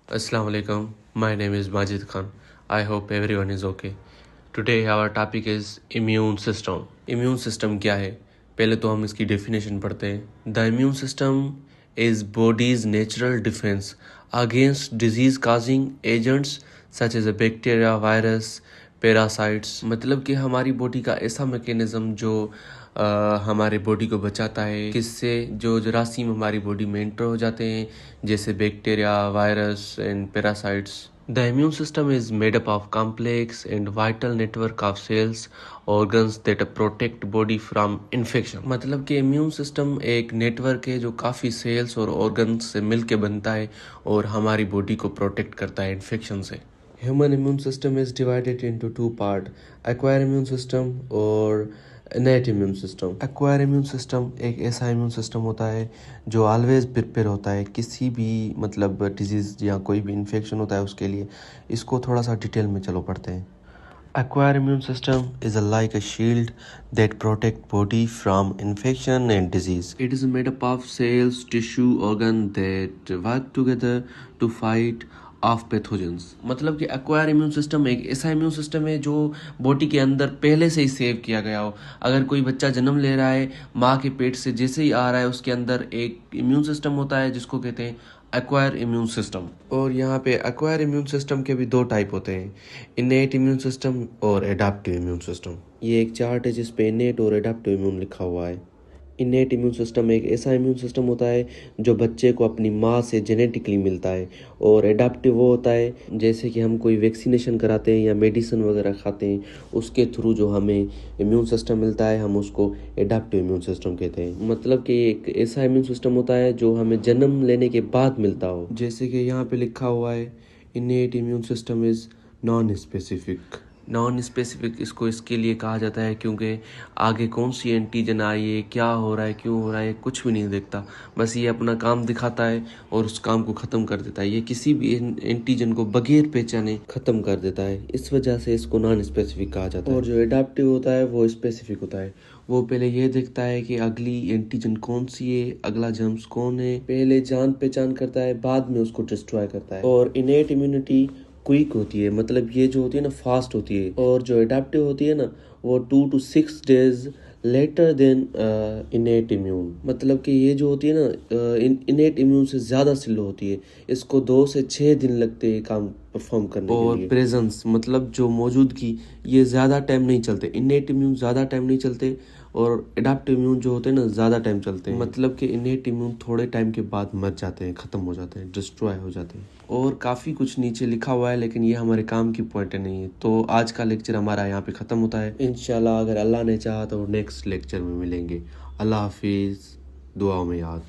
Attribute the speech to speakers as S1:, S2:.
S1: Assalamu alaikum. My name is Majid Khan. I hope everyone is okay. Today our topic is immune system. Immune system क्या है? पहले तो हम इसकी definition पढ़ते हैं. The immune system is body's natural defense against disease-causing agents such as a bacteria, virus, parasites. मतलब कि हमारी बॉडी का ऐसा मैकेनिज्म जो हमारे बॉडी को बचाता है किससे जो जरासीम हमारी बॉडी में एंटर हो जाते हैं जैसे bacteria virus and parasites. The immune system is made up of complex and vital network of cells, organs that protect body from infection. मतलब कि immune system एक नेटवर्क है जो काफ़ी सेल्स और ऑर्गन्स से मिलके बनता है और हमारी बॉडी को प्रोटेक्ट करता है इन्फेक्शन से. Human immune system is divided into two parts, acquired immune system और innate immune system. Acquired immune system एक ऐसा immune system होता है जो always prepare होता है किसी भी मतलब disease या कोई भी infection होता है उसके लिए. इसको थोड़ा सा डिटेल में चलो पढ़ते हैं. Acquired immune system is like a shield that protect body from infection and disease. It is made up of cells, tissue, organ that work together to fight of pathogens. मतलब कि एक्वायर इम्यून सिस्टम एक ऐसा immune system है जो body के अंदर पहले से ही सेव किया गया हो. अगर कोई बच्चा जन्म ले रहा है माँ के पेट से जैसे ही आ रहा है उसके अंदर एक इम्यून सिस्टम होता है जिसको कहते हैं एक्वायर इम्यून सिस्टम. और यहाँ पे एक्वायर इम्यून सिस्टम के भी दो टाइप होते हैं, इनेट इम्यून सिस्टम और एडाप्टिव इम्यून सिस्टम. ये एक चार्ट है जिसपे इनेट और एडाप्टिव इम्यून लिखा हुआ है. इनेट इम्यून सिस्टम एक ऐसा इम्यून सिस्टम होता है जो बच्चे को अपनी माँ से जेनेटिकली मिलता है. और एडाप्टिव वो होता है जैसे कि हम कोई वैक्सीनेशन कराते हैं या मेडिसिन वगैरह खाते हैं उसके थ्रू जो हमें इम्यून सिस्टम मिलता है हम उसको एडाप्टिव इम्यून सिस्टम कहते हैं. मतलब कि एक ऐसा इम्यून सिस्टम होता है जो हमें जन्म लेने के बाद मिलता हो. जैसे कि यहाँ पे लिखा हुआ है इनेट immune system is non specific. Non specific इसको इसके लिए कहा जाता है क्योंकि आगे कौन सी एंटीजन आई है, क्या हो रहा है, क्यों हो रहा है, कुछ भी नहीं देखता. बस ये अपना काम दिखाता है और उस काम को ख़त्म कर देता है. ये किसी भी एंटीजन को बगैर पहचाने ख़त्म कर देता है. इस वजह से इसको नॉन स्पेसिफिक कहा जाता है. और जो एडाप्टिव होता है वो स्पेसिफिक होता है. वो पहले ये देखता है कि अगली एंटीजन कौन सी है, अगला जर्म्स कौन है, पहले जान पहचान करता है, बाद में उसको डिस्ट्रॉय करता है. और इनेट इम्यूनिटी क्विक होती है, मतलब ये जो होती है ना फास्ट होती है. और जो एडाप्टिव होती है ना वो 2 to 6 days later then innate immune. मतलब कि ये जो होती है ना इनेट इम्यून से ज़्यादा स्लो होती है. इसको 2 से 6 दिन लगते हैं काम परफॉर्म करने के लिए. और प्रेजेंस मतलब जो मौजूदगी ये ज़्यादा टाइम नहीं चलते. इनेट इम्यून ज़्यादा टाइम नहीं चलते और एडाप्टिव इम्यून जो होते हैं ना ज़्यादा टाइम चलते हैं. मतलब कि इनेट इम्यून थोड़े टाइम के बाद मर जाते हैं, ख़त्म हो जाते हैं, डिस्ट्रॉय हो जाते हैं. और काफ़ी कुछ नीचे लिखा हुआ है लेकिन ये हमारे काम की पॉइंट नहीं है. तो आज का लेक्चर हमारा यहाँ पे ख़त्म होता है. इंशाल्लाह अगर अल्लाह ने चाहा तो नेक्स्ट लेक्चर में मिलेंगे. अल्लाह हाफिज़, दुआओं में याद.